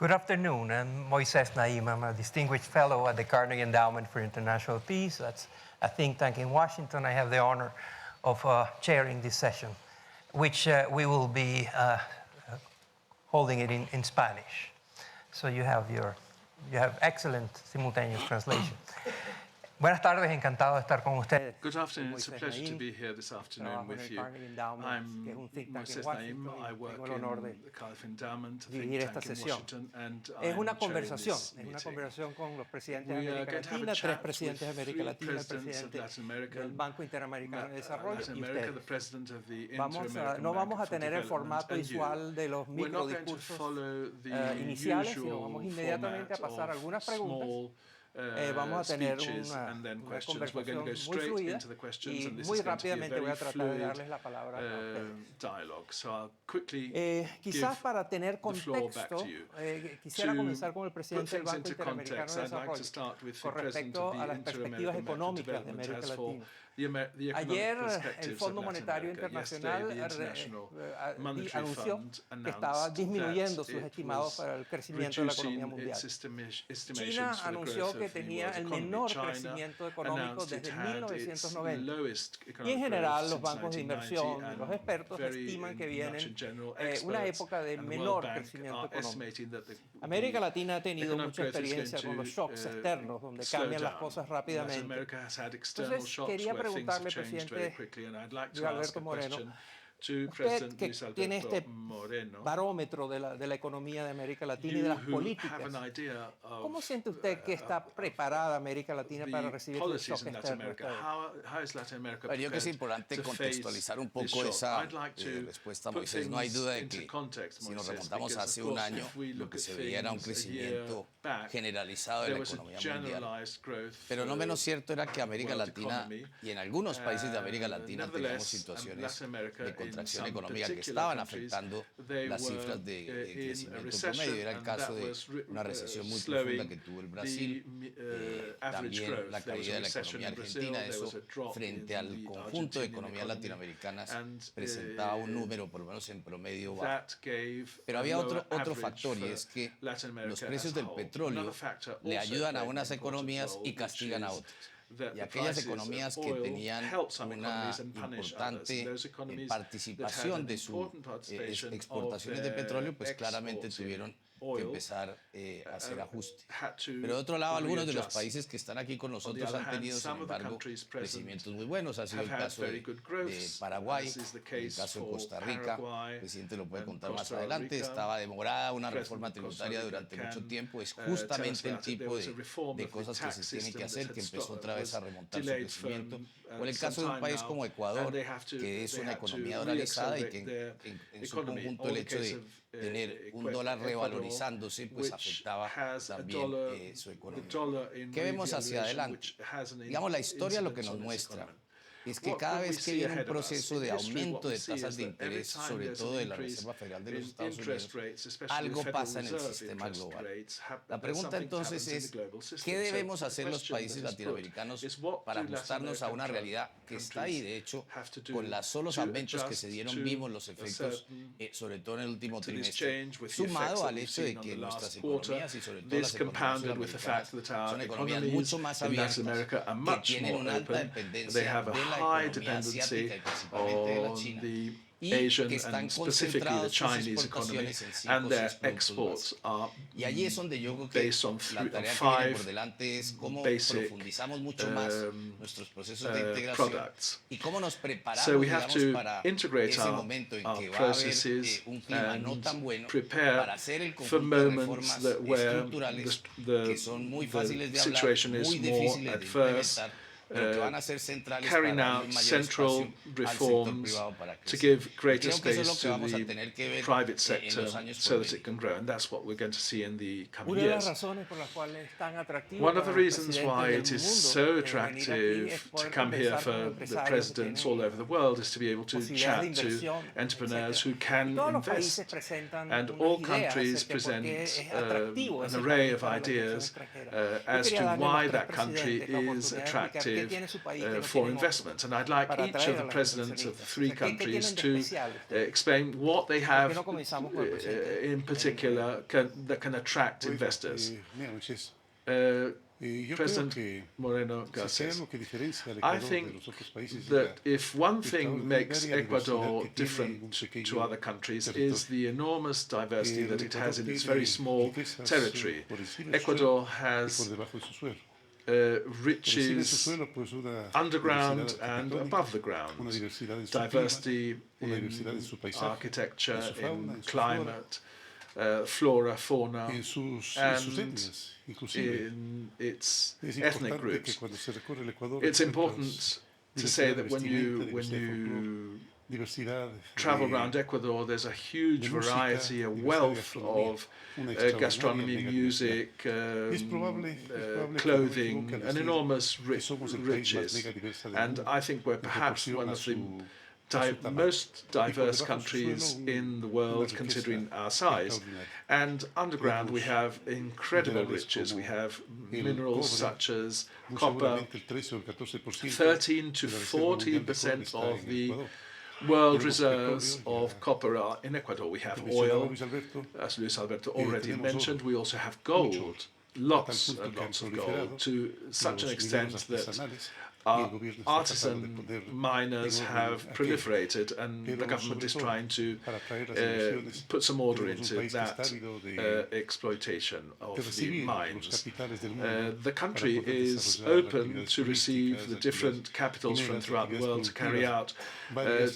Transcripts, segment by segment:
Good afternoon. I'm Moisés Naím. I'm a distinguished fellow at the Carnegie Endowment for International Peace. That's a think tank in Washington. I have the honor of chairing this session, which we will be holding it in Spanish. So you have excellent simultaneous translation. Buenas tardes, encantado de estar con ustedes. Good afternoon. It's a pleasure to be here this afternoon with you. I'm Moisés Naím. I work in the Carnegie Endowment, a think tank in Washington, and I'm chairing this meeting. Con los presidentes We de are América going to have a Latina, tres chat presidentes de with América three Latina, el presidents of presidente Latin America, del Banco Interamericano de Desarrollo Latin y America, ustedes. the president of the No vamos a Inter-American tener el Bank for formato Development, usual de los we're not going to microdiscursos follow the iniciales, sino vamos usual inmediatamente a format pasar algunas of preguntas. small Vamos a tener speeches and then questions. We're going to go straight fluida, into the questions, y and this muy is going to be a rápidamente voy very a tratar de darles fluid la palabra a ustedes. dialogue. So I'll quickly Quizás para tener the floor back contexto, to you. quisiera comenzar con el Put presidente del things Banco into Interamericano context, de I'd like to Desarrollo start with the con president respecto of a the las perspectivas Inter-American Bank for económicas de Development América as for Latina. the economic Ayer el perspectives of Fondo Latin Monetario America. Internacional Yesterday, the International Monetary anunció Fund que estaba announced disminuyendo that sus it estimados was para el crecimiento de la economía reducing mundial. its estimations China for the anunció growth que of the tenía world's el economy. menor China crecimiento económico announced it desde had its 1990. lowest Y economic en growth general, los since bancos de 1990, inversión y los and expertos very estiman que much vienen in general, una experts época de and the World menor Bank crecimiento are económico. estimating that América Latina ha tenido economic mucha growth is going experiencia con los shocks to externos, donde slow cambian las down. cosas Latin rápidamente. America has had external Entonces, shocks quería where things have preguntarle, changed very presidente quickly, and I'd like to Alberto ask a Moreno, question to usted President que Luis tiene Alberto este Moreno. barómetro de la economía de América Latina y de You las who have an políticas, idea ¿cómo of siente usted que está preparada América Latina para the recibir el policies shock in Latin externo? America? How is Latin America Yo creo que es prepared importante to contextualizar un face this poco shock? esa I'd like to respuesta, put Moisés. No hay things duda de into que context, si nos Moisés, remontamos because, hace of un course, año, if we lo look que at se veía era un things a year crecimiento back, generalizado de there la was a economía mundial. generalized growth Pero no menos cierto era que América world Latina economy. y en algunos países de América Latina teníamos Nevertheless, situaciones Latin America, de in contracción some económica que particular estaban countries, afectando they las were cifras de in a crecimiento recession, promedio. Era el and caso that de was una recesión muy profunda slowing que tuvo el Brasil, average también growth. la There was a caída de la recession economía in Brazil, argentina. there was Eso a drop frente in al the conjunto de Argentinian economías economy, latinoamericanas and presentaba un número, por lo menos en promedio, bajo. that gave Pero a había lower otro average factor, y for es que Latin America los precios as a del whole. petróleo Another factor le also ayudan a played an unas important economías role, y which castigan a is otras. that Y the aquellas prices of economías que oil tenían help some una economies and punish others. importante Those economies that had participación an de sus important participation exportaciones of de their petróleo, pues claramente exports in tuvieron que oil, empezar a hacer ajustes. had to Pero de otro lado, algunos de los readjust. países que están aquí con nosotros other han hand, tenido, sin some of the embargo, countries present crecimientos muy buenos. Ha sido el have had caso very de good growths, Paraguay, as is the el case caso de for Costa Rica. Paraguay El presidente lo puede and contar más Costa adelante. Rica. Estaba demorada una President reforma of Costa tributaria Rica durante mucho can, tiempo. Es tell us justamente el about it. There tipo was a reform de of the cosas que tax se tiene system que hacer, that que had empezó stopped, otra vez a was remontar su delayed crecimiento. from, O en el some caso de un time país now, como Ecuador, and they have to- que es they una had to economía dolarizada y que reaccelerate en su economy. conjunto Or el the hecho case de of, tener un Ecuador, dólar revalorizándose, pues which afectaba has a también dollar, su the economía. dollar in ¿Qué vemos hacia revaluation, adelante? which has an Digamos, la historia lo que incidence nos on its muestra economy. es que What cada we vez que see viene un ahead of us? proceso In de history, aumento what we de see tasas is de that every interés, time sobre there's todo an de la increase Reserva Federal de los in Estados interest Unidos, rates, especially the algo Federal pasa en el Reserve sistema interest global. rates, La pregunta something entonces happens in es, the global system. ¿qué debemos So the hacer los question países that is put latinoamericanos is what para do Latin ajustarnos a una American realidad que está ahí? De hecho, have to do con los solos to aumentos que adjust se dieron, to vimos los a efectos, certain- sobre todo en el último to this trimestre, change with the effects sumado that al we've hecho de seen on que the nuestras last quarter, economías y sobre todo this las economías compounded with the fact sudamericanas that our son economías economies mucho más in Latin abiertas, America are que much tienen more una alta open. dependencia They have a de la high economía dependency asiática y principalmente de la on China, the y Asian que están and specifically the concentrados sus Chinese economy, exportaciones en 5 and o their 6 productos exports básicos. are Y allí es donde yo creo que based on la tarea que five viene por delante es cómo basic, profundizamos mucho más nuestros procesos de integración products. y cómo nos preparamos, So we have digamos, to para integrate ese our momento en que va a haber processes un clima no and tan bueno prepare para hacer el for conjunto de moments reformas that where estructurales the que son muy fáciles de hablar, situation is muy more difíciles de adverse, implementar, pero que van a ser centrales carrying para out darle un mayor central espacio al sector reforms privado para to crecer. give Y greater creo que eso es lo space que to vamos a the tener que ver private en sector los años so por that it venir. can grow, and that's what we're going to see in the coming Una de las years. razones por las cuales es tan atractivo One of para the los reasons presidentes why del it is mundo so venir aquí attractive es to poder come here conversar con for the empresarios que presidents all tienen over the world is to be able to posibilidades de chat to inversión, entrepreneurs etcétera. who can Y todos los países invest. presentan And unas all ideas countries acerca de por present qué es atractivo an ese array país of para la inversión ideas extranjera. Yo as quería to darle a why los tres that country presidentes la is oportunidad de explicar qué for investment. And I'd like each of the presidents of the three countries to explain what they have in particular that can attract investors. President Moreno Garcés, I think that if one thing makes Ecuador different to other countries is the enormous diversity that it has in its very small territory. Ecuador has riches underground and above the ground, diversity in architecture, in climate, flora, fauna, and in its ethnic groups. It's important to say that when you travel around Ecuador, there's a huge variety, a wealth of gastronomy, music, clothing, an enormous riches. And I think we're perhaps one of the most diverse countries in the world, considering our size. And underground, we have incredible riches. We have minerals such as copper. 13 to 14% of the world reserves of copper are in Ecuador. We have oil, as Luis Alberto already mentioned. We also have gold, lots and lots of gold, to such an extent that artisan miners have proliferated, and the government is trying to put some order into that exploitation of the mines. The country is open to receive the different capitals from throughout the world to carry out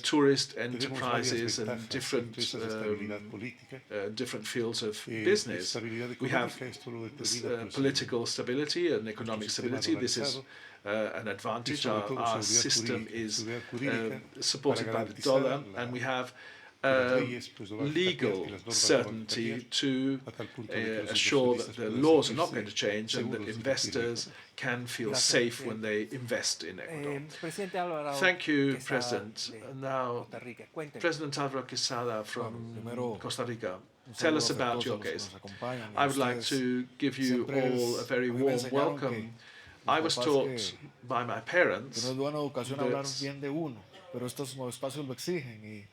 tourist enterprises and different fields of business. We have political stability and economic stability. This is an advantage. Our system is supported by the dollar, and we have legal certainty to assure that the laws are not going to change and that investors can feel safe when they invest in Ecuador. Thank you, President. Now, President Alvaro Quesada from Costa Rica, tell us about your case. I would like to give you all a very warm welcome. I was taught by my parents that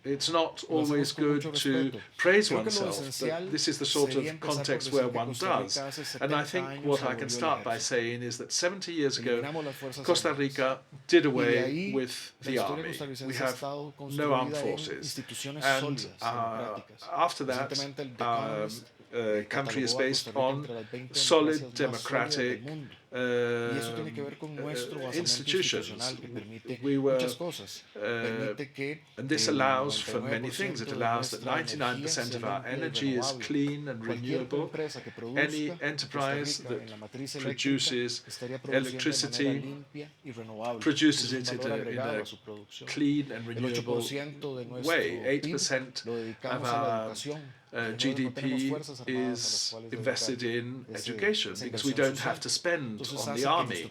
it's not always good to praise oneself, but this is the sort of context where one does. And I think what I can start by saying is that 70 years ago, Costa Rica did away with the army. We have no armed forces. And after that, our country is based on solid democratic institutions. We were, and this allows for many things. It allows that 99% of our energy is clean and renewable. Any enterprise that produces electricity produces it in a clean and renewable way. 8% of our GDP is invested in education because we don't have to spend on the army.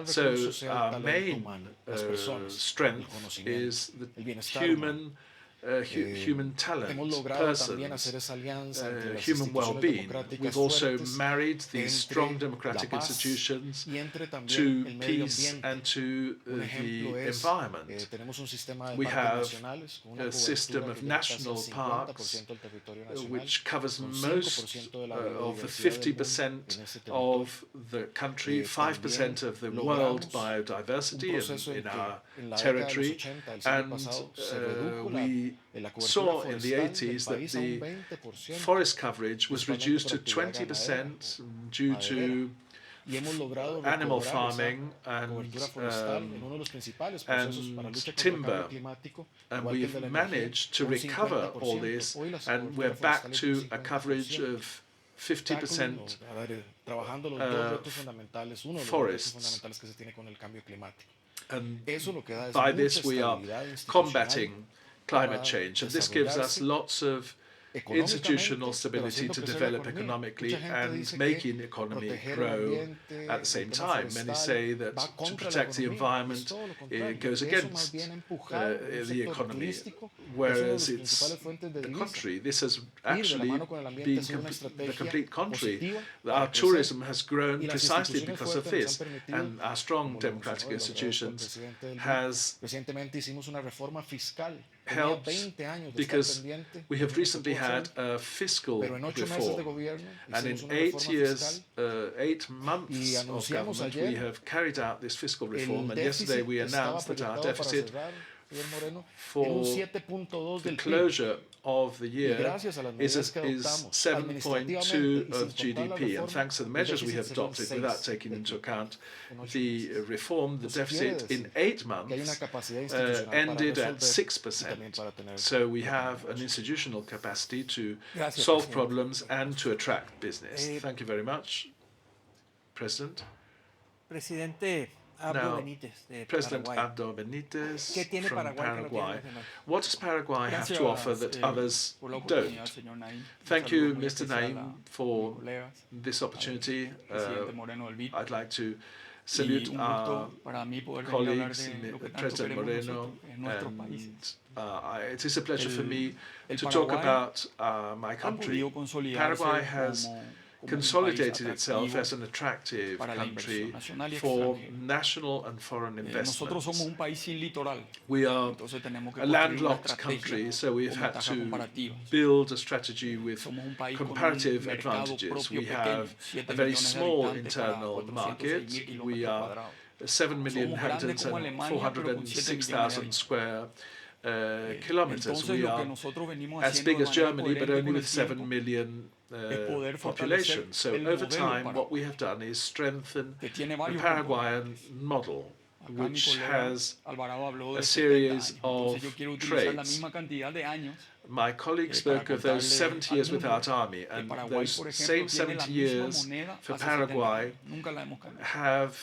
So our main strength is the human talent, persons, human well-being. We've also married these strong democratic institutions to peace and to the environment. We have a system of national parks which covers most of the 50% of the country, 5% of the world biodiversity in our territory, and we saw in the 80s that the forest coverage was reduced to 20% due to animal farming and timber. And we've managed to recover all this, and we're back to a coverage of 50% forests. And by this we are combating climate change, and this gives us lots of institutional stability to develop economically and making the economy grow at the same time. Many say that to protect the environment, it goes against the economy, whereas it's the contrary. This has actually been the complete contrary. Our tourism has grown precisely because of this, and our strong democratic institutions has helped because we have recently had a fiscal reform, and in 8 years, 8 months of government, we have carried out this fiscal reform, and yesterday we announced that our deficit for the closure of the year is 7.2 of GDP, and thanks to the measures we have adopted without taking into account the reform, the deficit in 8 months ended at 6%. So we have an institutional capacity to solve problems and to attract business. Thank you very much, President. Presidente Now, Benítez de President Paraguay. Abdo Benítez ¿Qué tiene from Paraguay que no tienen Paraguay. los demás? What does Paraguay have to offer that others don't? Thank you, Mr. Naím, for this opportunity. I'd like to salute our colleagues, President Moreno, and it is a pleasure for me to talk about my country. Paraguay has consolidated itself as an attractive country for national and foreign investments. We are a landlocked country, so we've had to build a strategy with comparative advantages. We have a very small internal market. We are 7 million inhabitants and 406,000 square kilometers. We are as big as Germany, but only with 7 million population. So over time, what we have done is strengthen the Paraguayan model, which has a series of traits. My colleague spoke of those 70 years without army, and those same 70 years for Paraguay have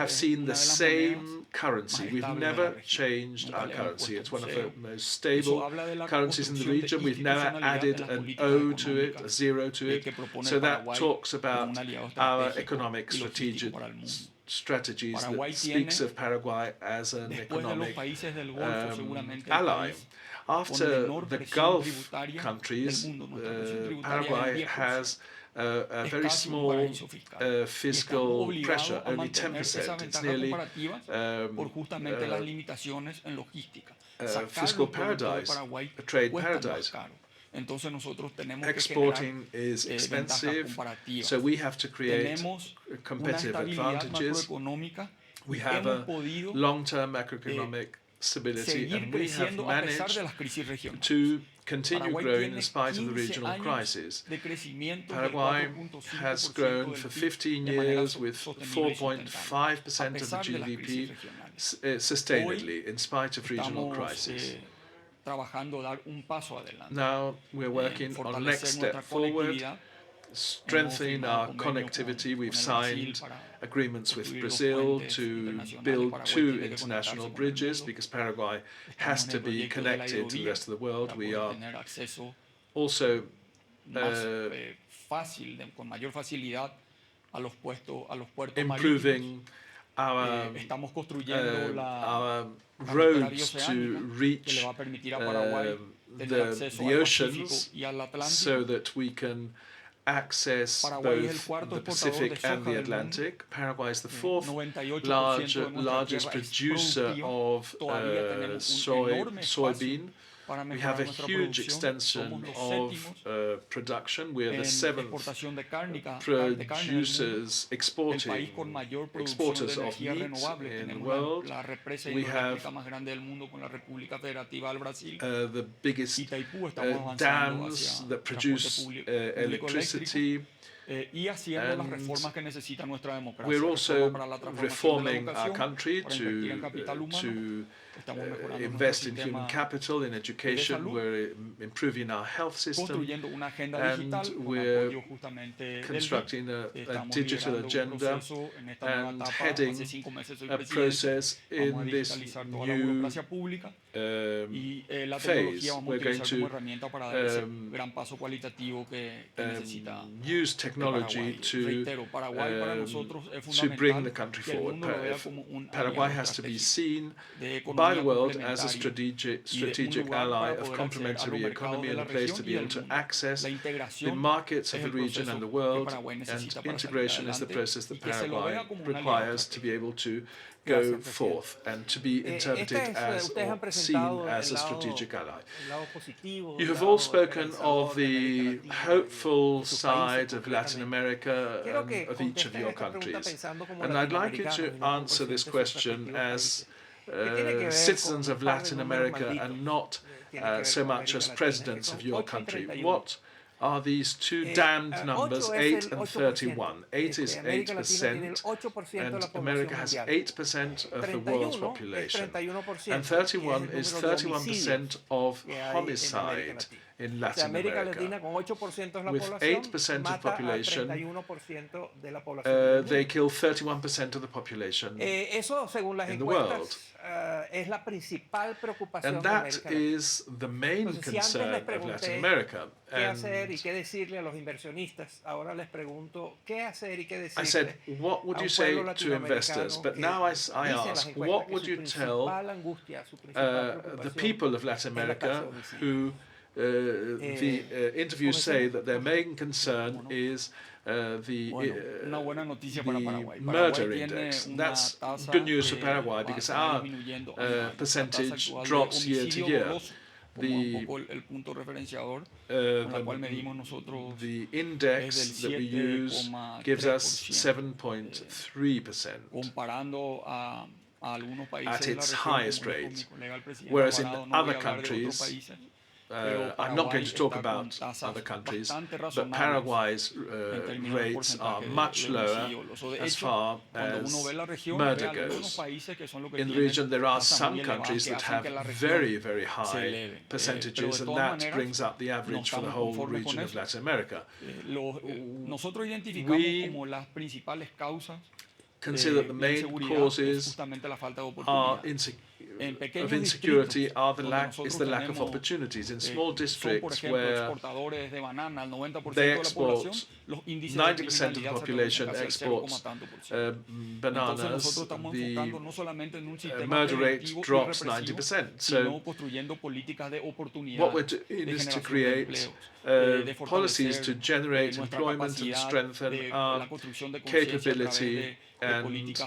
seen the same currency. We've never changed our currency. It's one of the most stable currencies in the region. We've never added an O to it, a zero to it. So that talks about our economic strategies that speaks of Paraguay as an economic ally. After the Gulf countries, Paraguay has a very small fiscal pressure, only 10%. It's nearly fiscal paradise, a trade paradise. Exporting is expensive, so we have to create competitive advantages. We have a long-term macroeconomic stability, and we have managed to continue growing in spite of the regional crisis. Paraguay has grown for 15 years with 4.5% of the GDP sustainably in spite of regional crisis. Now we're working on the next step forward, strengthening our connectivity. We've signed agreements with Brazil to build 2 international bridges because Paraguay has to be connected to the rest of the world. We are also improving our roads to reach the oceans so that we can access both the Pacific and the Atlantic. Paraguay is the 4th largest producer of soybean. We have a huge extension of production. We are the 7th exporters of meat in the world. We have the biggest dams that produce electricity. y haciendo las reformas que necesita nuestra democracia. We're also Para la transformación de la reforming our educación, country para invertir en capital humano. to Estamos mejorando invest nuestro in sistema human capital, in education. salud, We're improving our health system, construyendo una agenda and digital con we're apoyo justamente del BID. constructing a Estamos digital liderando un agenda proceso en esta nueva and etapa. heading Hace 5 meses soy a presidente. process Vamos a in this digitalizar toda la new burocracia pública y la phase. tecnología vamos a We're going utilizar como to herramienta para dar ese gran paso cualitativo que necesita use technology Paraguay. to Reitero, Paraguay para nosotros es to bring the fundamental country que el forward. mundo lo vea como un Paraguay aliado has to be estratégico seen de by economía the world as a complementaria strategic lugar ally para of poder complementary acceder a los economy and a mercados de la place to región be y able del to mundo. access La the integración markets es of the el region and proceso the que world, Paraguay and necesita para salir integration is the adelante process that y que se lo Paraguay vea como un aliado requires to be able to go Gracias, forth and to be interpreted as ustedes han or seen presentado as a el lado, strategic ally. el lado positivo, You el have all lado spoken esperanzador of de América the Latina hopeful y sus países side of Latin concretamente. America Quiero and que of each of contesten your esta pregunta countries. pensando como And I'd like you latinoamericanos to y no como answer this presidentes de sus question respectivos as países. Que tiene que ver citizens con of un par de Latin números America malditos. and not Tiene que ver so con much América as Latina, que presidents son of your 8 y country. 31. What are these two damned numbers, 8 8 es el and 8%. 31? 8 is América Latina tiene el 8%, 8% de and la America población has mundial. 8% of the world's 31 es population. 31%, And que 31 es is el número de homicidios 31% of que hay en América homicide Latina. in O sea, Latin América America. Latina con 8% de la With población 8% of mata population, a 31% de la población del mundo. they kill 31% of the population. Eso, según las in the world. encuestas, es la principal preocupación And de that América Latina. is the main Entonces, si antes concern les of Latin pregunté America. qué hacer y And qué decirle a los inversionistas, ahora les pregunto qué hacer y qué I said, decirle what would a you un say pueblo to investors? latinoamericano But que now I dice en las ask, encuestas what que would su you tell principal angustia, su principal the preocupación people of Latin es la America tasa de homicidio. who the interviews say that their main concern is Una buena noticia para the Paraguay. murder Paraguay tiene index. una That's tasa good news for que Paraguay va a because estar our disminuyendo año a año. La tasa percentage actual de drops year to homicidio year. doloso, como un poco el punto referenciador con la cual medimos nosotros, The es index del that we use gives us 7,3%, 7.3%, comparando a algunos países at de la its región, highest como dijo rate. mi colega el presidente Whereas in Alvarado, no voy other a hablar de otros countries, países, I'm not going to talk about other countries, but Paraguay's rates are much lower as far as murder goes. In the region, there are some countries that have very, very high percentages, and that brings up the average for the whole region of Latin America. Nosotros identificamos We como las principales causas consider that the main causes are of insecurity are the lack of opportunities. In small districts where they export, 90% of the population exports bananas, the murder rate drops 90%. So what we're doing is to create policies to generate employment and strengthen our capability and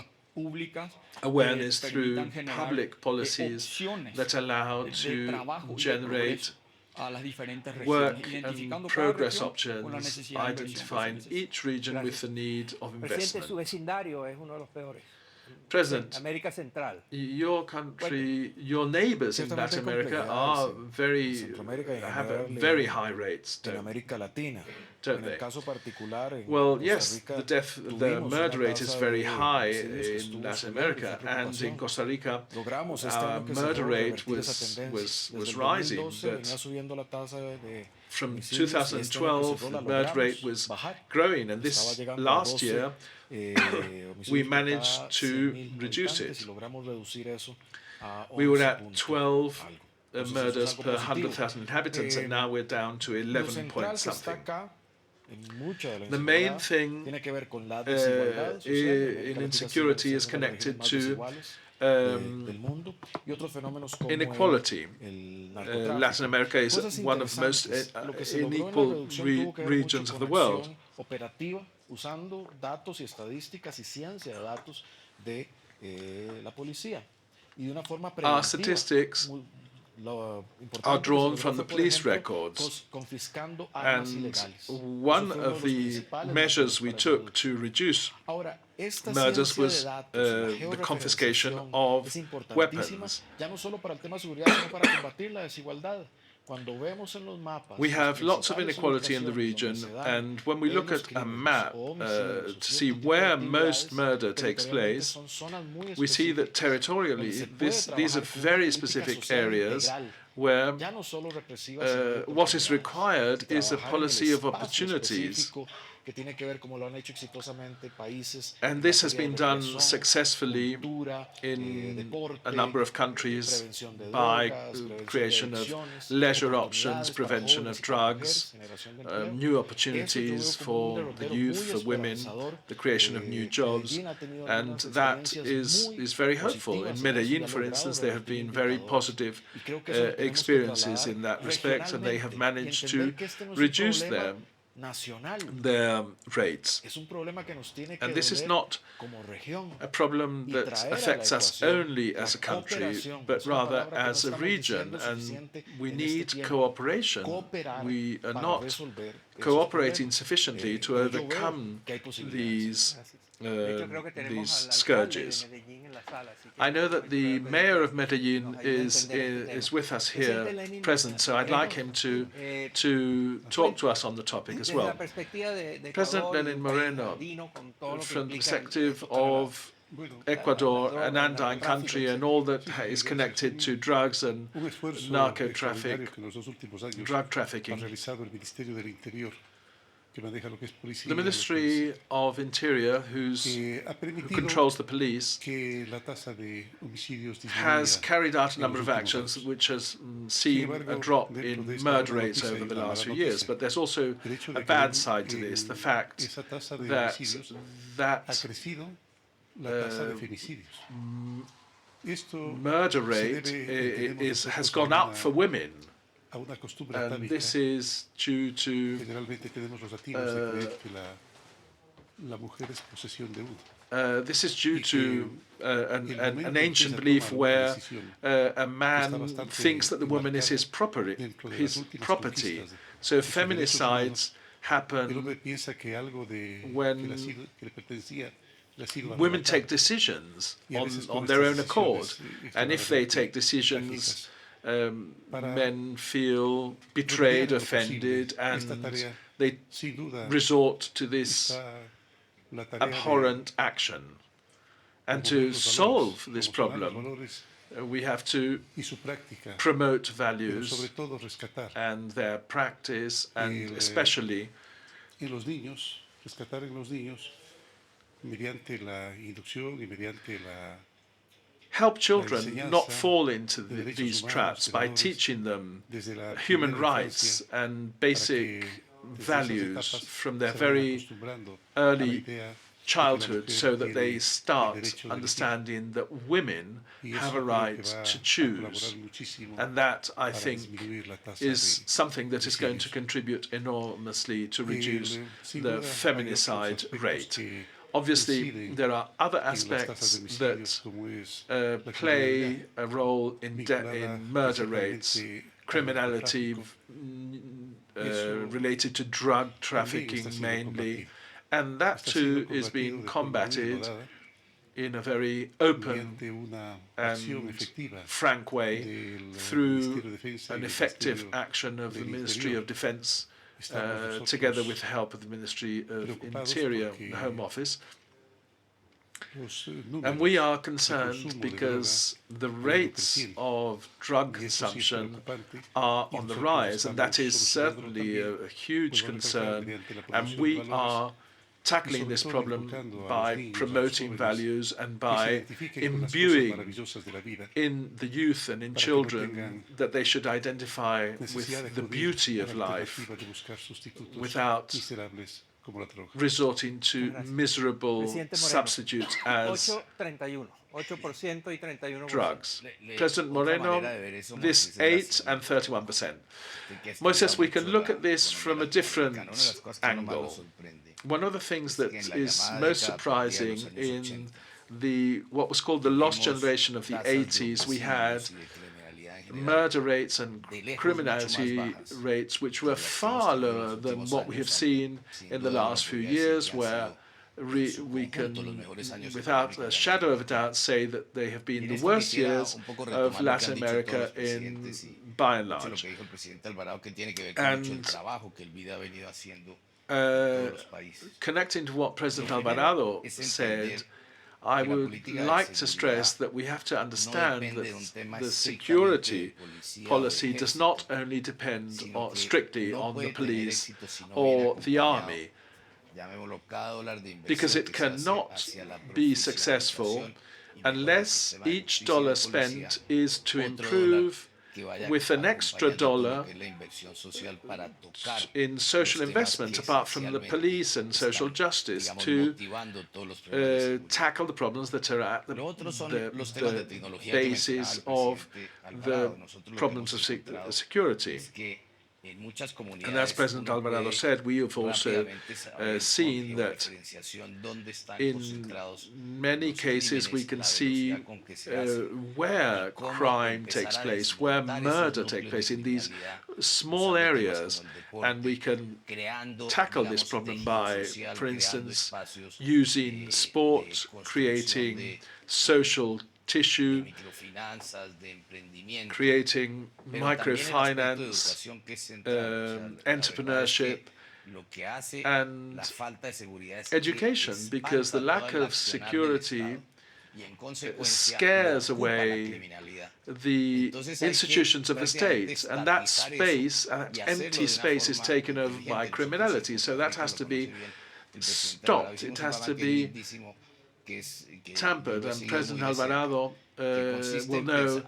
awareness through public policies that allow to generate work and progress options, identifying each region with the need of Presidente, su investment. vecindario es uno de los peores. President, América Central. your country, your neighbors in Latin America are have very high rates, en América Latina. don't En el they? caso particular en Well, Costa yes, Rica, the murder rate is very high in Latin subiendo, America, fue and in preocupación. Costa Rica, Logramos este our año que murder cerró rate revertir esa was tendencia. was Desde el rising, 2012 but venía subiendo la tasa de from homicidios, y este año que 2012, cerró the la murder rate logramos was bajar. growing, and Estaba this llegando a last 12 year homicidios we por managed cada to 100,000 reduce habitantes, it. y logramos reducir eso a we were 11 at punto 12 algo. Entonces, eso es murders algo per positivo. 100,000 inhabitants, and now we're down to Lo 11 central point que está something. acá, en mucha de la The main inseguridad, thing tiene que ver con la desigualdad social. En América in Latina insecurity sigue is siendo una de las connected regiones más to desiguales del mundo, y otros fenómenos como inequality. el narcotráfico. Latin America is Cosas one of the most interesantes. Lo que se logró en la unequal reducción tuvo que ver regions mucho of the con world. acción operativa, usando datos y estadísticas y ciencia de datos de la policía, y de una forma preventiva. Our statistics Lo importante are que se drawn logró from fue, the por police ejemplo, records, confiscando armas and ilegales. one Eso fue uno de of los the principales measures motivos we para took esa to reduce Ahora, esta murders ciencia was de datos, la the confiscation georreferenciación, of es importantísima, weapons. ya no solo para el tema de seguridad, sino para combatir la desigualdad. We have lots of inequality in the region, and when we look at a map to see where most murder takes place, we see that territorially these are very specific areas where what is required is a policy of opportunities. And this has been done successfully in a number of countries by creation of leisure options, prevention of drugs, new opportunities for the youth, for women, the creation of new jobs, and that is very hopeful. In Medellin, for instance, there have been very positive experiences in that respect, and they have managed to reduce their rates. And this is not a problem that affects us only as a country, but rather as a region, and we need cooperation. We are not cooperating sufficiently to overcome these scourges. I know that the mayor of Medellin is with us here present, so I'd like him to talk to us on the topic as well. President Lenin Moreno, from the perspective of Ecuador, an Andean country, and all that is connected to drugs and narco traffic, drug trafficking. The Ministry of Interior, who controls the police, has carried out a number of actions which has seen a drop in murder rates over the last few years. But there's also a bad side to this, the fact that murder rate has gone up for women. And this is due to an ancient belief where a man thinks that the woman is his property. So feminicides happen when women take decisions on their own accord, and if they take decisions, men feel betrayed, offended, and they resort to this abhorrent action. And to solve this problem, we have to promote values and their practice, and especially help children not fall into these traps by teaching them human rights and basic values from their very early childhood, so that they start understanding that women have a right to choose. And that, I think, is something that is going to contribute enormously to reduce the feminicide rate. Obviously, there are other aspects that play a role in murder rates, criminality related to drug trafficking mainly, and that too is being combated in a very open and frank way through an effective action of the Ministry of Defense, together with the help of the Ministry of Interior, the Home Office. And we are concerned because the rates of drug consumption are on the rise, and that is certainly a huge concern. And we are tackling this problem by promoting values and by imbuing in the youth and in children that they should identify with the beauty of life without resorting to miserable substitutes as drugs. President Moreno, this 8 and 31%. Moisés, we can look at this from a different angle. One of the things that is most surprising in what was called the lost generation of the 80s, we had murder rates and criminality rates which were far lower than what we have seen in the last few years, where we can, without a shadow of a doubt, say that they have been the worst years of Latin America by and large. And connecting to what President Alvarado said, I would like to stress that we have to understand that the security policy does not only depend strictly on the police or the army, because it cannot be successful unless each dollar spent is to improve with an extra dollar in social investment, apart from the police and social justice, to tackle the problems that are at the basis of the problems of security. And as President Alvarado said, we have also seen that in many cases we can see where crime takes place, where murder takes place in these small areas, and we can tackle this problem by, for instance, using sport, creating social tissue, creating microfinance, entrepreneurship, and education, because the lack of security scares away the institutions of the state, and that space, that empty space, is taken over by criminality. So that has to be stopped. It has to be tampered, and President Alvarado will know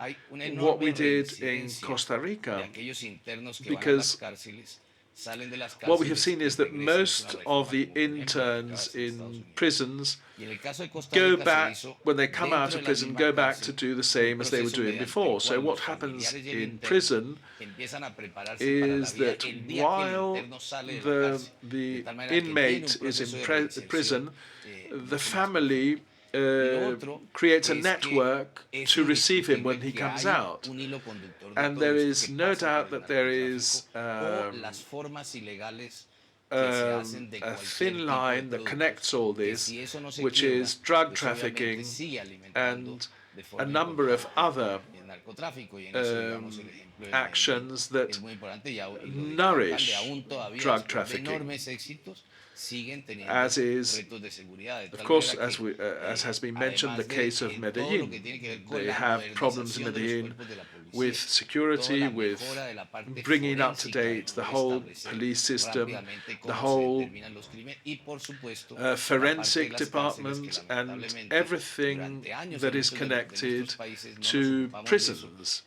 what we did in Costa Rica, because what we have seen is that most of the interns in prisons go back, when they come out of prison, go back to do the same as they were doing before. So what happens in prison is that while the inmate is in prison, the family creates a network to receive him when he comes out. And there is no doubt that there is a thin line that connects all this, which is drug trafficking and a number of other actions that nourish drug trafficking. As is, of course, as has been mentioned, the case of Medellin. They have problems in Medellin with security, with bringing up to date the whole police system, the whole forensic department, and everything that is connected to prisons.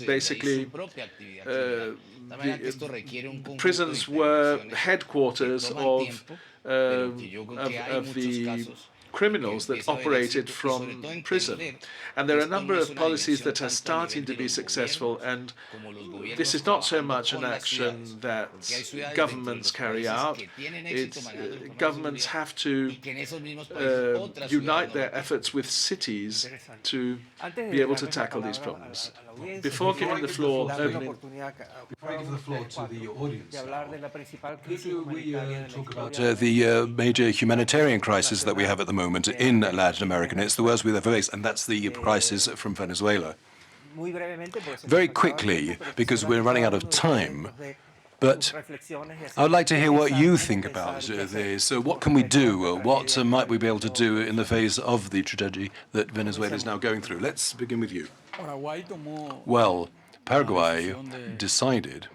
Basically, the prisons were headquarters of the criminals that operated from prison. And there are a number of policies that are starting to be successful, and this is not so much an action that governments carry out. Governments have to unite their efforts with cities to be able to tackle these problems. Before giving the floor to the audience, could we talk about the major humanitarian crisis that we have at the moment in Latin America? And it's the worst we've ever faced, and that's the crisis from Venezuela. Very quickly, because we're running out of time, but I would like to hear what you think about this. So what can we do? What might we be able to do in the face of the tragedy that Venezuela is now going through? Let's begin with you. Well, Paraguay decided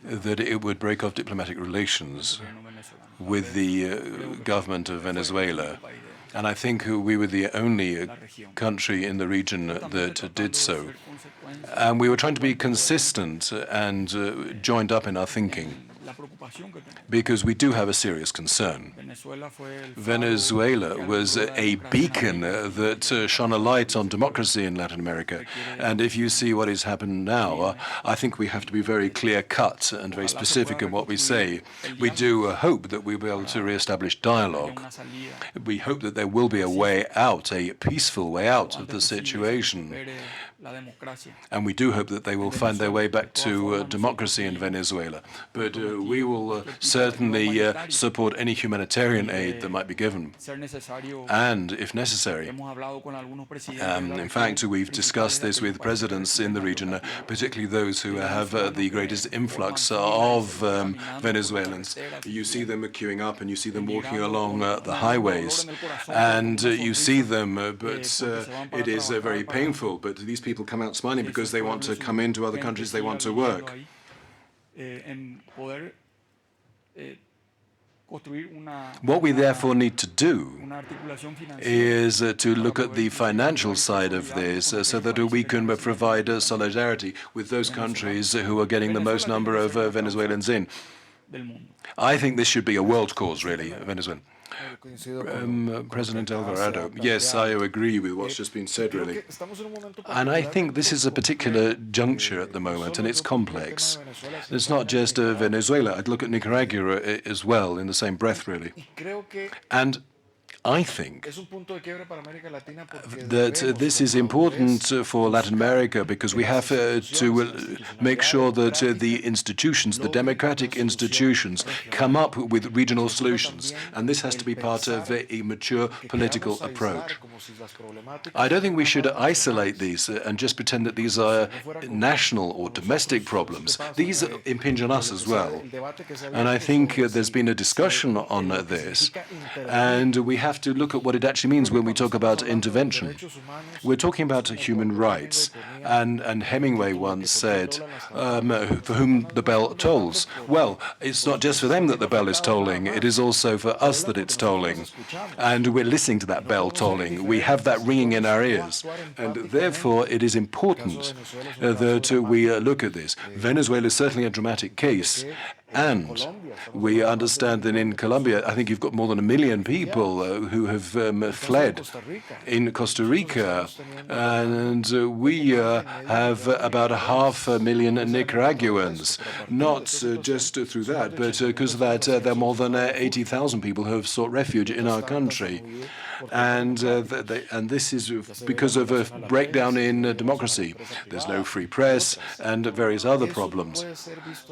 that it would break off diplomatic relations with the government of Venezuela. And I think we were the only country in the region that did so. And we were trying to be consistent and joined up in our thinking, because we do have a serious concern. Venezuela was a beacon that shone a light on democracy in Latin America. And if you see what has happened now, I think we have to be very clear-cut and very specific in what we say. We do hope that we'll be able to re-establish dialogue. We hope that there will be a way out, a peaceful way out of the situation, And we do hope that they will find their way back to democracy in Venezuela. But we will certainly support any humanitarian aid that might be given. And, if necessary, in fact, we've discussed this with presidents in the region, particularly those who have the greatest influx of Venezuelans. You see them queuing up and you see them walking along the highways, and you see them, but it is very painful. But these people come out smiling because they want to come into other countries, they want to work. What we therefore need to do is to look at the financial side of this so that we can provide solidarity with those countries who are getting the most number of Venezuelans in. I think this should be a world cause, really, Venezuela. President Alvarado, yes, I agree with what's just been said, really. And I think this is a particular juncture at the moment, and it's complex. It's not just Venezuela. I'd look at Nicaragua as well in the same breath, really. And I think that this is important for Latin America because we have to make sure that the institutions, the democratic institutions, come up with regional solutions. And this has to be part of a mature political approach. I don't think we should isolate these and just pretend that these are national or domestic problems. These impinge on us as well. And I think there's been a discussion on this, and we have to look at what it actually means when we talk about intervention. We're talking about human rights, and Hemingway once said, for whom the bell tolls. Well, it's not just for them that the bell is tolling, it is also for us that it's tolling. And we're listening to that bell tolling. We have that ringing in our ears. And therefore, it is important that we look at this. Venezuela is certainly a dramatic case. And we understand that in Colombia, I think you've got more than 1 million people who have fled in Costa Rica. And we have about 500,000 Nicaraguans. Not just through that, but because of that, there are more than 80,000 people who have sought refuge in our country. And this is because of a breakdown in democracy. There's no free press and various other problems.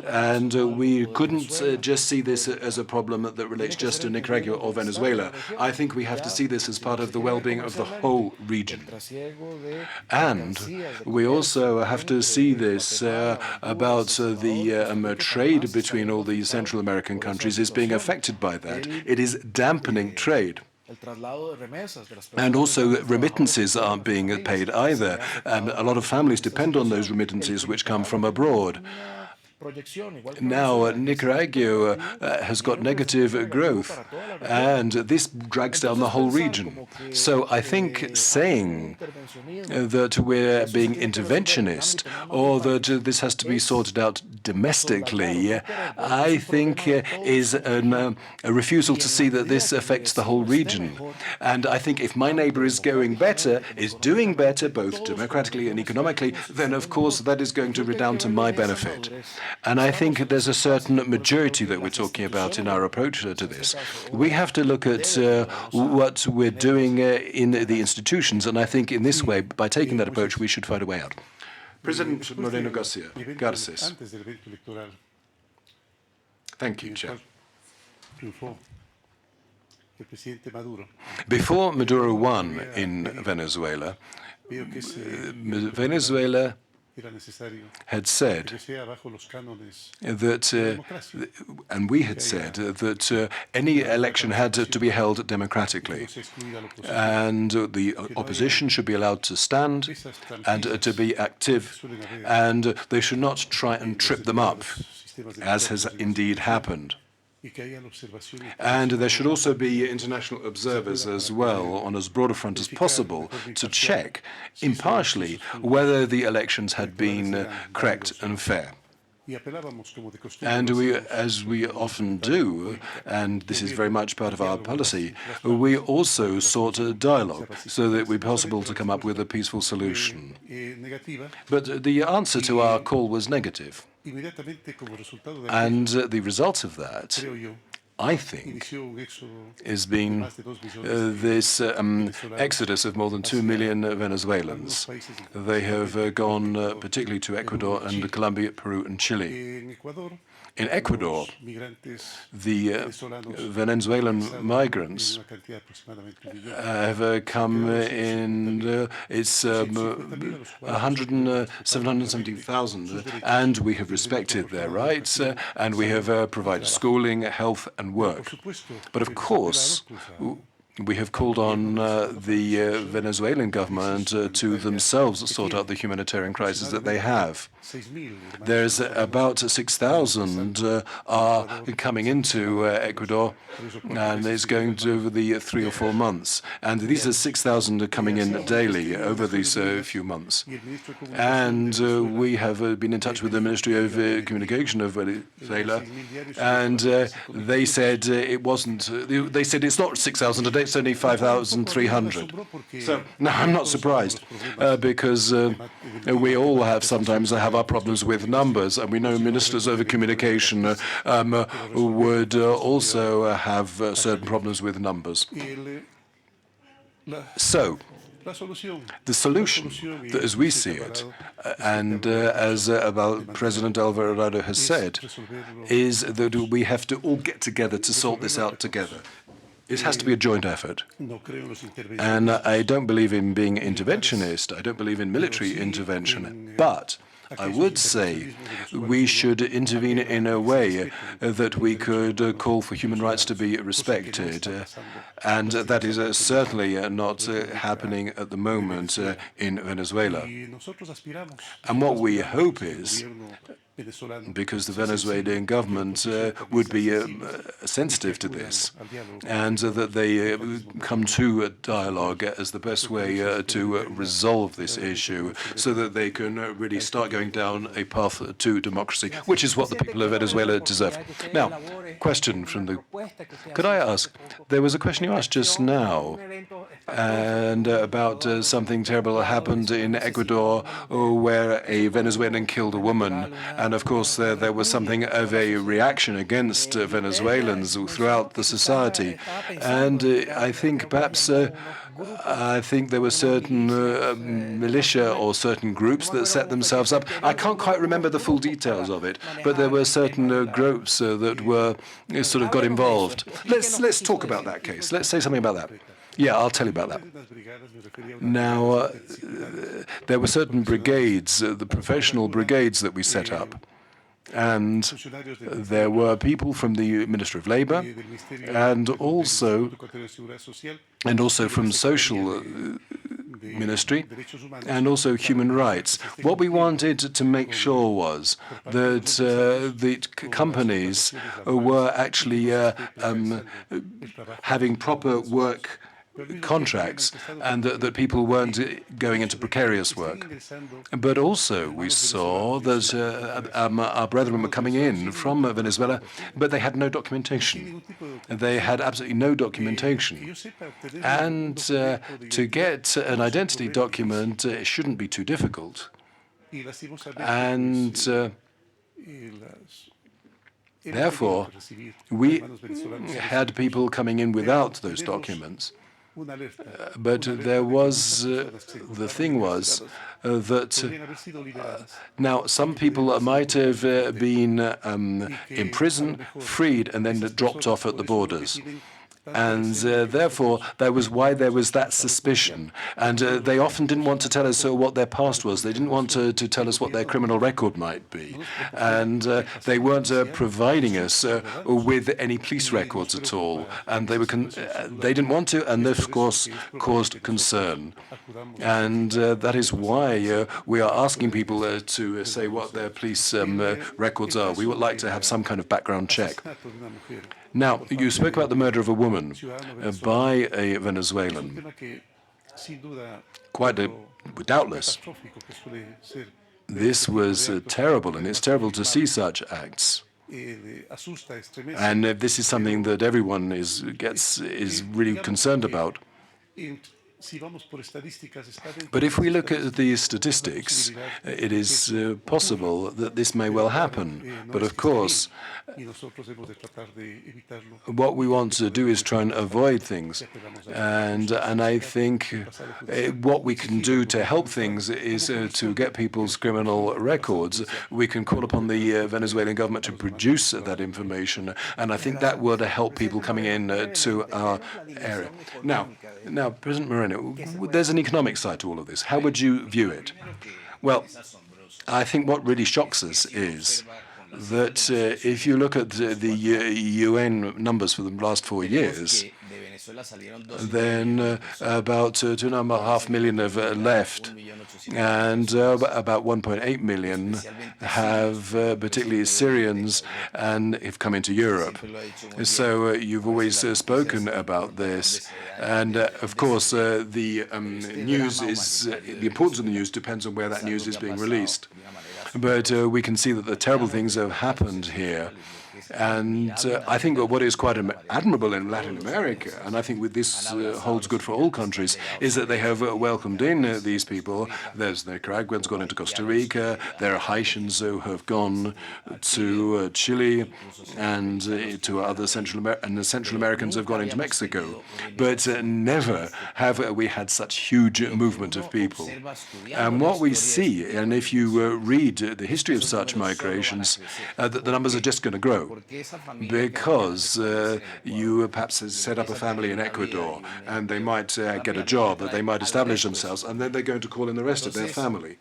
And we couldn't just see this as a problem that relates just to Nicaragua or Venezuela. I think we have to see this as part of the well-being of the whole region. And we also have to see this about the trade between all the Central American countries is being affected by that. It is dampening trade. And also remittances aren't being paid either. And a lot of families depend on those remittances which come from abroad. Now, Nicaragua has got negative growth, and this drags down the whole region. So I think saying that we're being interventionist or that this has to be sorted out domestically, I think is a refusal to see that this affects the whole region. And I think if my neighbor is going better, is doing better, both democratically and economically, then of course that is going to redound to my benefit. And I think there's a certain majority that we're talking about in our approach to this. We have to look at what we're doing in the institutions, and I think in this way, by taking that approach, we should find a way out. President Moreno Garcés. Thank you, Chair. Before Maduro won in Venezuela, Venezuela had said that, and we had said that any election had to be held democratically, and the opposition should be allowed to stand and to be active, and they should not try and trip them up, as has indeed happened. And there should also be international observers as well, on as broad a front as possible, to check impartially whether the elections had been correct and fair. And we, as we often do, and this is very much part of our policy, we also sought a dialogue so that it would be possible to come up with a peaceful solution. But the answer to our call was negative. And the result of that, I think, has been this exodus of more than 2 million Venezuelans. They have gone particularly to Ecuador and Colombia, Peru and Chile. In Ecuador, the Venezuelan migrants have come in, it's 770,000, and we have respected their rights, and we have provided schooling, health and work. But of course, we have called on the Venezuelan government to themselves sort out the humanitarian crisis that they have. There's about 6,000 are coming into Ecuador, and it's going to over the 3 or 4 months. And these are 6,000 are coming in daily over these few months. And we have been in touch with the Ministry of Communication of Venezuela, and they said it wasn't. They said it's not 6,000 a day; it's only 5,300. So no, I'm not surprised because we all sometimes have our problems with numbers, and we know ministers of communication would also have certain problems with numbers. So, the solution, as we see it, and as President Alvarado has said, is that we have to all get together to sort this out together. It has to be a joint effort. And I don't believe in being interventionist. I don't believe in military intervention. But I would say we should intervene in a way that we could call for human rights to be respected. And that is certainly not happening at the moment in Venezuela. And what we hope is, because the Venezuelan government would be sensitive to this, and that they come to a dialogue as the best way to resolve this issue, so that they can really start going down a path to democracy, which is what the people of Venezuela deserve. Now, question from the... Could I ask, there was a question you asked just now, and about something terrible that happened in Ecuador, where a Venezuelan killed a woman. And of course, there was something of a reaction against Venezuelans throughout the society. And I think perhaps there were certain militia or certain groups that set themselves up. I can't quite remember the full details of it, but there were certain groups that were sort of got involved. Let's talk about that case. Let's say something about that. Yeah, I'll tell you about that. Now, there were certain brigades, the professional brigades that we set up. And there were people from the Ministry of Labor and also from Social Ministry and also Human Rights. What we wanted to make sure was that the companies were actually having proper work contracts, and that people weren't going into precarious work. But also we saw that our brethren were coming in from Venezuela, but they had no documentation. They had absolutely no documentation. And to get an identity document, it shouldn't be too difficult. And therefore, we had people coming in without those documents. But there was, the thing was that now some people might have been imprisoned, freed, and then dropped off at the borders. And therefore, that was why there was that suspicion. And they often didn't want to tell us what their past was. They didn't want to tell us what their criminal record might be. And they weren't providing us with any police records at all. And they didn't want to, and this, of course, caused concern. And that is why we are asking people to say what their police records are. We would like to have some kind of background check. Now, you spoke about the murder of a woman by a Venezuelan. Doubtless. This was terrible, and it's terrible to see such acts. And this is something that everyone is really concerned about. But if we look at the statistics, it is possible that this may well happen. But of course, what we want to do is try and avoid things. And I think what we can do to help things is to get people's criminal records. We can call upon the Venezuelan government to produce that information, and I think that would help people coming in to our area. Now, President Moreno, there's an economic side to all of this. How would you view it? Well, I think what really shocks us is that if you look at the UN numbers for the last 4 years, then about 2.5 million have left, and about 1.8 million have, particularly Syrians, and have come into Europe. So you've always spoken about this, and of course the news is the importance of the news depends on where that news is being released. But we can see that the terrible things have happened here. And I think that what is quite admirable in Latin America, and I think this holds good for all countries, is that they have welcomed in these people. There's the Nicaraguans gone into Costa Rica, there are Haitians who have gone to Chile, and to other Central Americans have gone into Mexico. But never have we had such huge movement of people. And what we see, and if you read the history of such migrations, that the numbers are just going to grow. Because you perhaps set up a family in Ecuador, and they might get a job, they might establish themselves, and then they're going to call in the rest of their family.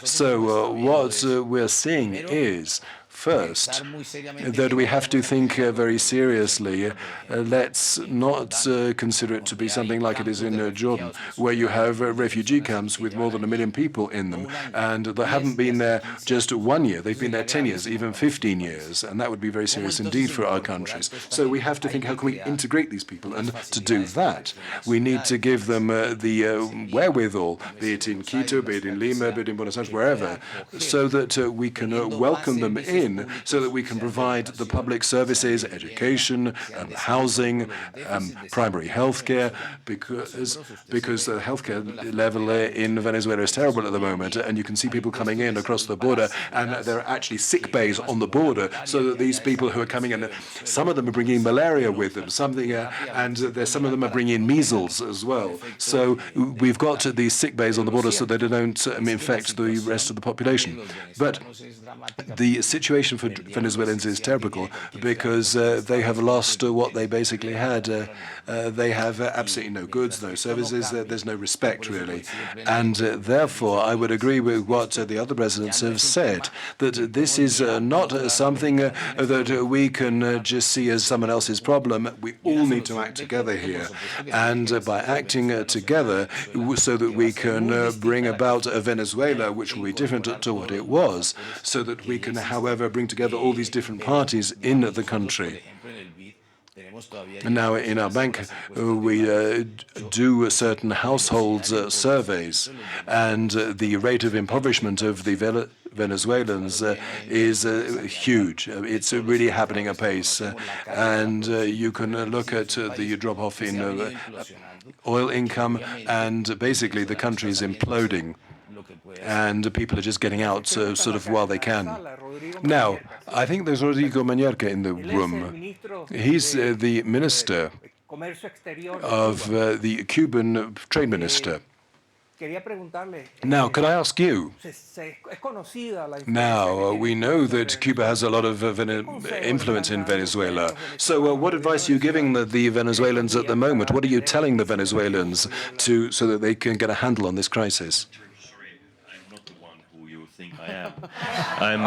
So what we're seeing is, first, that we have to think very seriously. Let's not consider it to be something like it is in Jordan, where you have refugee camps with more than 1 million people in them, and they haven't been there just 1 year. They've been there 10 years, even 15 years, and that would be very serious indeed for our countries. So we have to think, how can we integrate these people? And to do that, we need to give them the wherewithal, be it in Quito, be it in Lima, be it in Buenos Aires, wherever, so that we can welcome them in, so that we can provide the public services, education, housing, primary health care, because the healthcare level in Venezuela is terrible at the moment, and you can see people coming in across the border, and there are actually sick bays on the border, so that these people who are coming in, some of them are bringing malaria with them, and some of them are bringing in measles as well. So we've got these sick bays on the border so that they don't infect the rest of the population. But the situation for Venezuelans is terrible because they have lost what they basically had. They have absolutely no goods, no services, there's no respect really. And therefore, I would agree with what the other presidents have said, that this is not something that we can just see as someone else's problem. We all need to act together here. And by acting together, so that we can bring about a Venezuela which will be different to what it was, so that we can, however, bring together all these different parties in the country. Now, in our bank, we do certain household surveys, and the rate of impoverishment of the Venezuelans is huge. It's really happening apace. And you can look at the drop-off in oil income, and basically the country is imploding. And people are just getting out sort of while they can. Now, I think there's Rodrigo Mañarca in the room. He's the minister of the Cuban trade minister. Now, could I ask you? Now, we know that Cuba has a lot of influence in Venezuela. So what advice are you giving the Venezuelans at the moment? What are you telling the Venezuelans so that they can get a handle on this crisis? I'm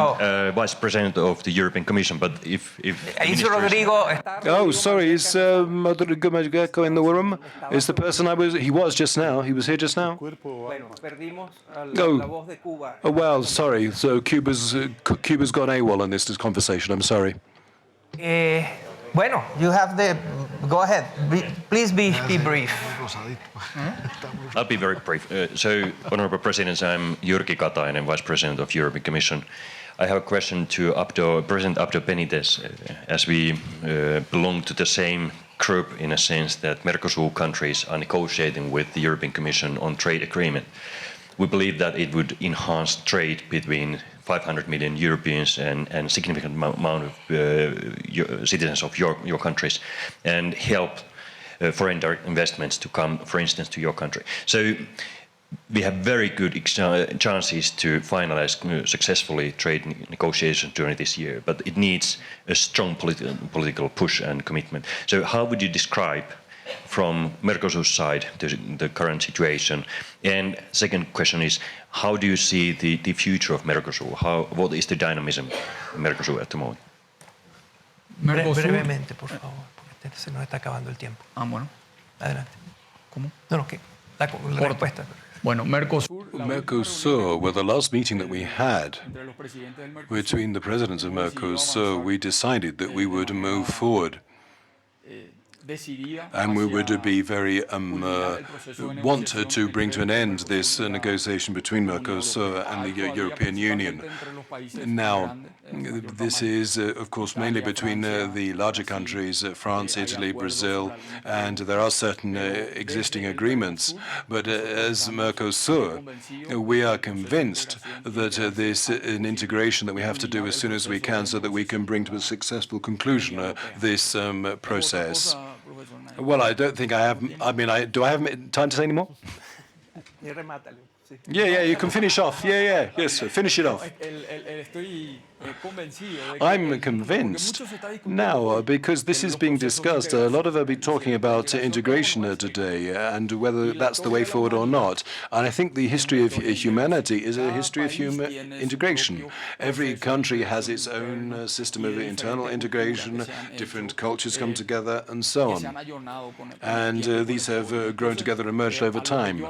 Vice President of the European Commission, but if Oh, sorry, is Rodrigo Mañarca in the room? Is the person he was just now? He was here just now? Oh, well, sorry. So Cuba's gone AWOL in this conversation. I'm sorry. Bueno, you have go ahead. Please be brief. I'll be very brief. So, Honourable President, I'm Jyrki Katainen, Vice President of European Commission. I have a question to President Abdo Benítez, as we belong to the same group in a sense that Mercosur countries are negotiating with the European Commission on trade agreement. We believe that it would enhance trade between 500 million Europeans and significant amount of citizens of your countries, and help foreign direct investments to come, for instance, to your country. So we have very good chances to finalize successfully trade negotiations during this year, but it needs a strong political push and commitment. So how would you describe from Mercosur's side the current situation? And second question is, how do you see the future of Mercosur? What is the dynamism in Mercosur at the moment? Brevemente, por favor, porque se nos está acabando el tiempo. Bueno. Adelante. ¿Cómo? No, que la respuesta. Bueno, Mercosur, well, the last meeting that we had between the presidents of Mercosur, we decided that we would move forward and we would be very want to bring to an end this negotiation between Mercosur and the European Union. Now, this is, of course, mainly between the larger countries, France, Italy, Brazil, and there are certain existing agreements. But as Mercosur, we are convinced that this is an integration that we have to do as soon as we can so that we can bring to a successful conclusion this process. Well, I don't think I have. I mean, do I have time to say any more? Yeah, you can finish off. Yes, finish it off. I'm convinced now, because this is being discussed, a lot of it will be talking about integration today and whether that's the way forward or not. And I think the history of humanity is a history of integration. Every country has its own system of internal integration, different cultures come together and so on. And these have grown together and merged over time.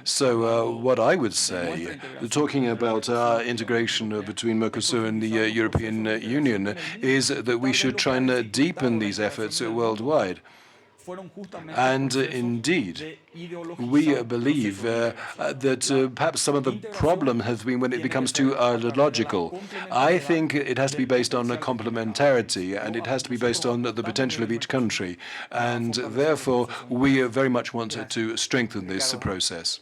So what I would say, talking about our integration between Mercosur and the European Union, is that we should try and deepen these efforts worldwide. And indeed, we believe that perhaps some of the problem has been when it becomes too ideological. I think it has to be based on a complementarity, and it has to be based on the potential of each country. And therefore, we very much want to strengthen this process.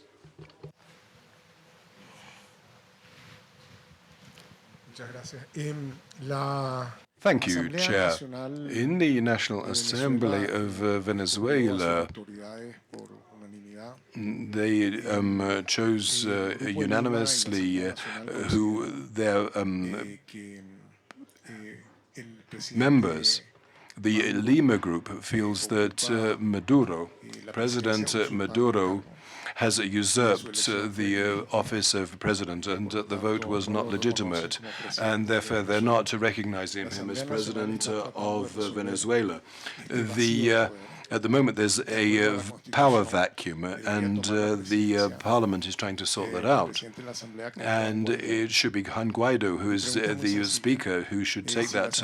Thank you, Chair. In the National Assembly of Venezuela, they chose unanimously who their members. The Lima Group feels that President Maduro has usurped the office of president, and the vote was not legitimate, and therefore they're not recognizing him as president of Venezuela. At the moment, there's a power vacuum, and the parliament is trying to sort that out. And it should be Juan Guaido, who is the speaker, who should take that.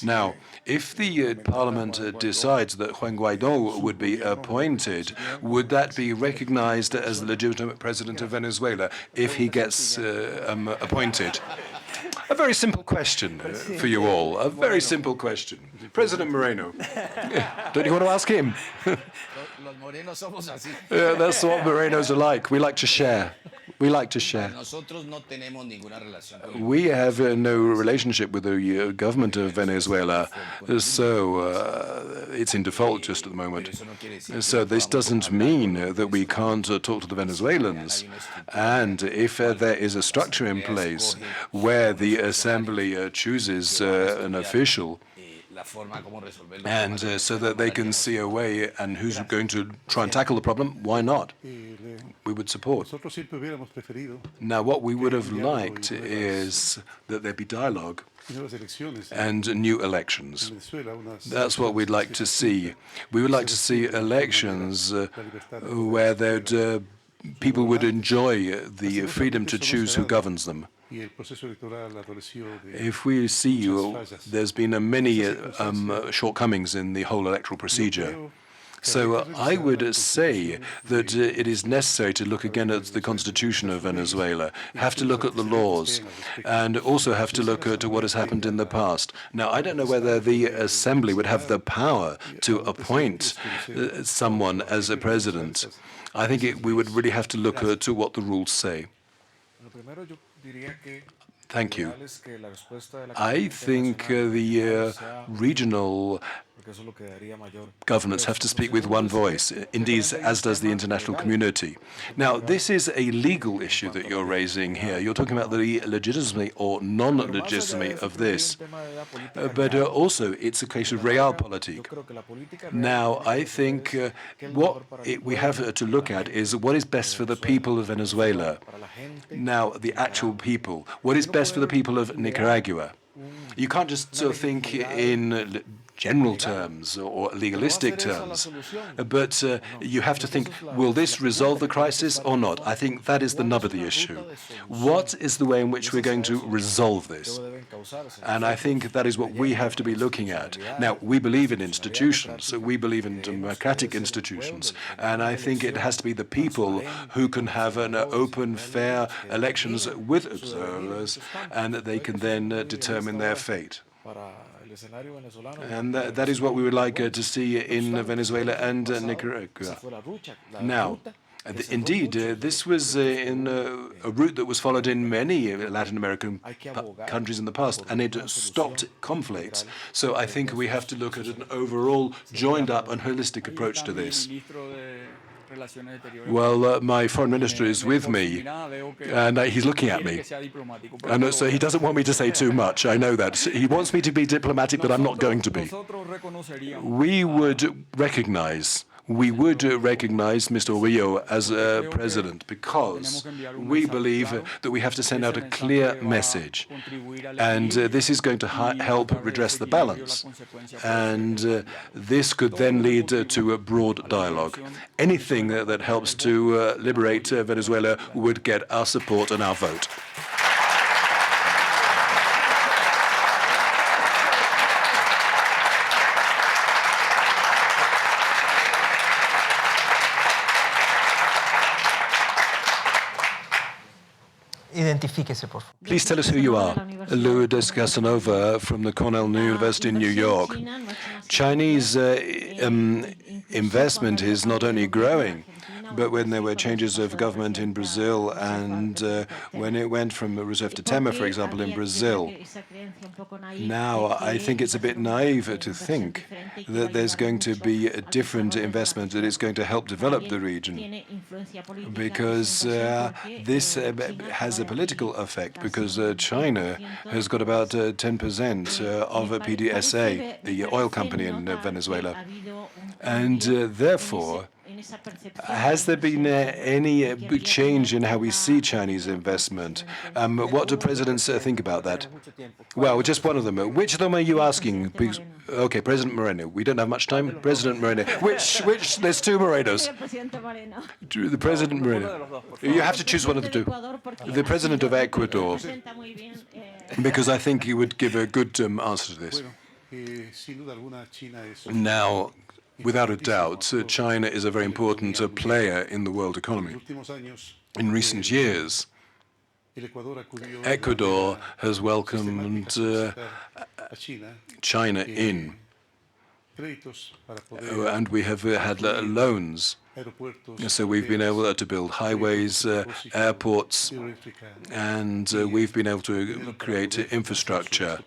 Now, if the parliament decides that Juan Guaido would be appointed, would that be recognized as the legitimate president of Venezuela if he gets appointed? A very simple question for you all. A very simple question. President Moreno, don't you want to ask him? Yeah, that's what Morenos are like. We like to share. We like to share. We have no relationship with the government of Venezuela, so it's in default just at the moment. So this doesn't mean that we can't talk to the Venezuelans. And if there is a structure in place where the assembly chooses an official, and so that they can see a way and who's going to try and tackle the problem, why not? We would support. Now, what we would have liked is that there be dialogue and new elections. That's what we'd like to see. We would like to see elections where people would enjoy the freedom to choose who governs them. If we see there's been many shortcomings in the whole electoral procedure, So I would say that it is necessary to look again at the constitution of Venezuela, have to look at the laws, and also have to look at what has happened in the past. Now, I don't know whether the Assembly would have the power to appoint someone as a president. I think we would really have to look to what the rules say. Thank you. I think the regional governments have to speak with one voice, indeed, as does the international community. Now, this is a legal issue that you're raising here. You're talking about the legitimacy or non-legitimacy of this. But also, it's a case of realpolitik. Now, I think what we have to look at is what is best for the people of Venezuela. Now, the actual people. What is best for the people of Nicaragua? You can't just think in general terms or legalistic terms, but you have to think, will this resolve the crisis or not? I think that is the nub of the issue. What is the way in which we're going to resolve this? And I think that is what we have to be looking at. Now, we believe in institutions, we believe in democratic institutions, and I think it has to be the people who can have an open, fair elections with observers, and that they can then determine their fate. And that is what we would like to see in Venezuela and Nicaragua. Now, indeed, this was in a route that was followed in many Latin American countries in the past, and it stopped conflicts. So I think we have to look at an overall, joined-up and holistic approach to this. Well, my foreign minister is with me, and he's looking at me. And so he doesn't want me to say too much, I know that. He wants me to be diplomatic, but I'm not going to be. We would recognize Mr. Orillo as a president because we believe that we have to send out a clear message. And this is going to help redress the balance. And this could then lead to a broad dialogue. Anything that helps to liberate Venezuela would get our support and our vote. Identifíquese, por favor. Please tell us who you are. Lourdes Casanova from the Cornell University in New York. Chinese investment is not only growing, but when there were changes of government in Brazil and when it went from Rousseff to Temer, for example, in Brazil, now I think it's a bit naive to think that there's going to be a different investment that is going to help develop the region, because this has a political effect, because China has got about 10% of PDVSA, the oil company in Venezuela, and therefore, has there been any change in how we see Chinese investment? What do presidents think about that? Well, just one of them. Which of them are you asking? Okay, President Moreno. We don't have much time. President Moreno. Which? There's two Morenos. The President Moreno. You have to choose one of the two. The President of Ecuador, because I think he would give a good answer to this. Now, without a doubt, China is a very important player in the world economy. In recent years, Ecuador has welcomed China in, and we have had loans. So we've been able to build highways, airports, and we've been able to create infrastructure.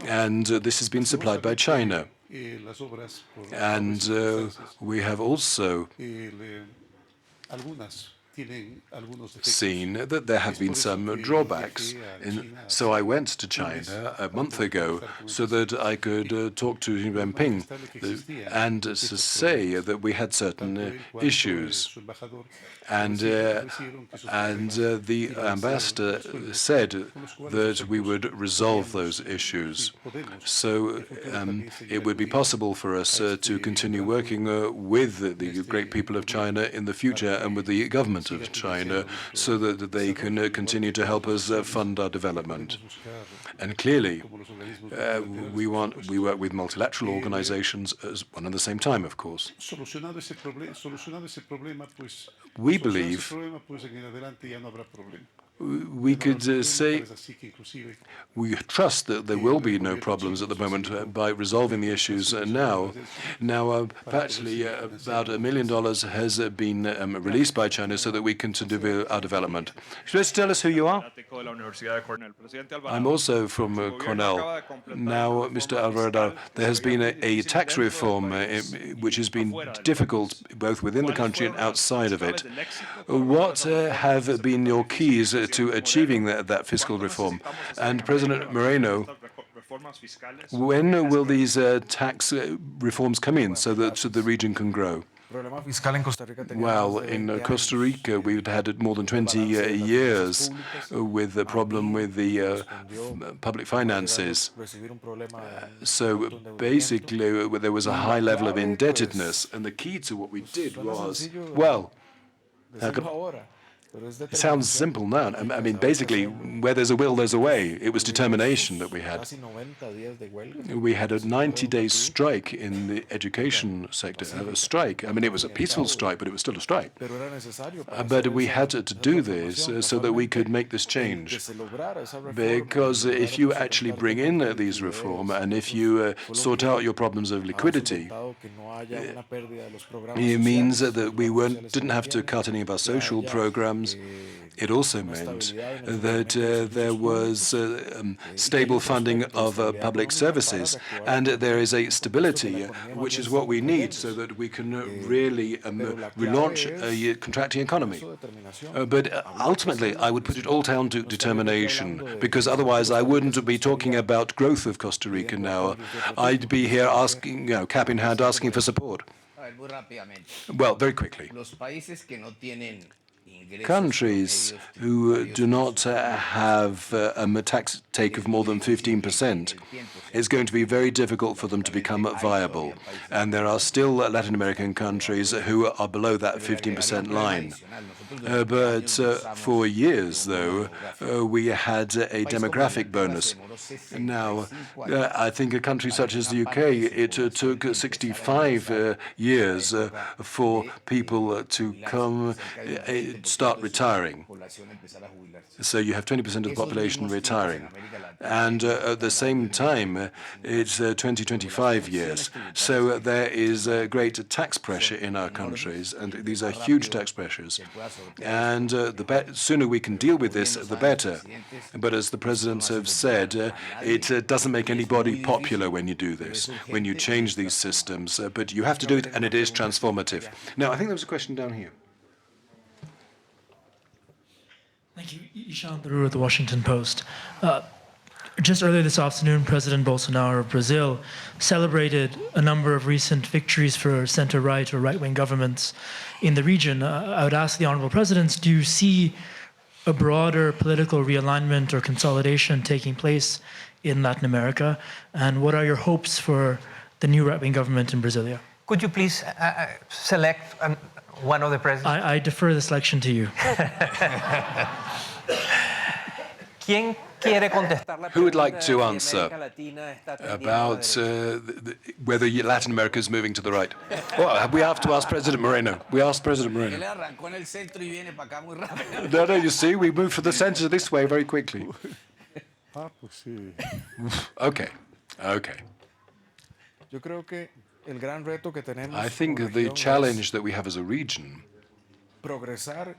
And this has been supplied by China. And we have also seen that there have been some drawbacks. So I went to China a month ago so that I could talk to Xi Jinping and to say that we had certain issues. And the ambassador said that we would resolve those issues. So it would be possible for us to continue working with the great people of China in the future and with the government. government of China so that they can continue to help us fund our development. And clearly, we work with multilateral organizations as one at the same time, of course. We believe we could say we trust that there will be no problems at the moment by resolving the issues now. Now, actually, about $1 million has been released by China so that we can continue our development. Just tell us who you are. I'm also from Cornell. Now, Mr. Alvarado, there has been a tax reform which has been difficult both within the country and outside of it. What have been your keys to achieving that fiscal reform? And President Moreno, when will these tax reforms come in so that the region can grow? Well, in Costa Rica, we've had more than 20 years with the problem with the public finances. So basically, there was a high level of indebtedness, and the key to what we did was, well, it sounds simple now. I mean, basically, where there's a will, there's a way. It was determination that we had. We had a 90-day strike in the education sector, a strike. I mean, it was a peaceful strike, but it was still a strike. But we had to do this so that we could make this change. Because if you actually bring in these reform, and if you sort out your problems of liquidity, it means that we didn't have to cut any of our social programs. It also meant that there was stable funding of public services, and there is a stability, which is what we need so that we can really relaunch a contracting economy. But ultimately, I would put it all down to determination, because otherwise I wouldn't be talking about growth of Costa Rica now. I'd be here asking, cap in hand, asking for support. Well, very quickly. Countries who do not have a tax take of more than 15%, it's going to be very difficult for them to become viable. And there are still Latin American countries who are below that 15% line. But for years, though, we had a demographic bonus. Now, I think a country such as the UK, it took 65 years for people to start retiring. So you have 20% of the population retiring. And at the same time, it's 20-25 years. So there is a great tax pressure in our countries, and these are huge tax pressures. And the sooner we can deal with this, the better. But as the presidents have said, it doesn't make anybody popular when you do this, when you change these systems. But you have to do it, and it is transformative. Now, I think there was a question down here. Thank you. Ishan Thuru at the Washington Post. Just earlier this afternoon, President Bolsonaro of Brazil celebrated a number of recent victories for center-right or right-wing governments in the region. I would ask the Honorable Presidents, do you see a broader political realignment or consolidation taking place in Latin America? And what are your hopes for the new right-wing government in Brasilia? Could you please select one of the presidents? I defer the selection to you. Who would like to answer about whether Latin America is moving to the right? Well, we have to ask President Moreno. We asked President Moreno. No, you see, we moved from the center this way very quickly. Okay. I think the challenge that we have as a region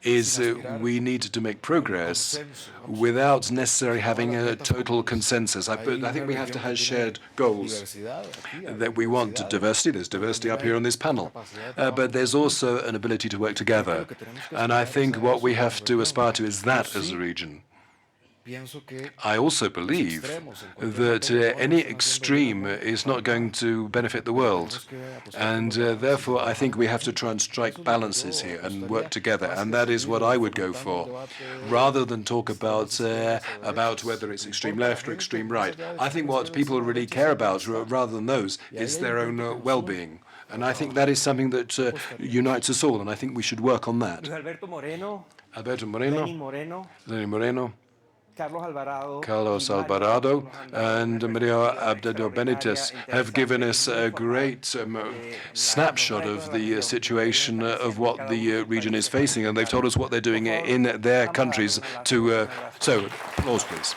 is we need to make progress without necessarily having a total consensus. I think we have to have shared goals, that we want diversity. There's diversity up here on this panel. But there's also an ability to work together. And I think what we have to aspire to is that as a region. I also believe that any extreme is not going to benefit the world. And therefore, I think we have to try and strike balances here and work together. And that is what I would go for, rather than talk about whether it's extreme left or extreme right. I think what people really care about, rather than those, is their own well-being. And I think that is something that unites us all, and I think we should work on that. Alberto Moreno, Alberto Moreno, Lenin Moreno, Carlos Alvarado, and Maria Abdo Benítez have given us a great snapshot of the situation of what the region is facing, and they've told us what they're doing in their countries to... So, applause, please.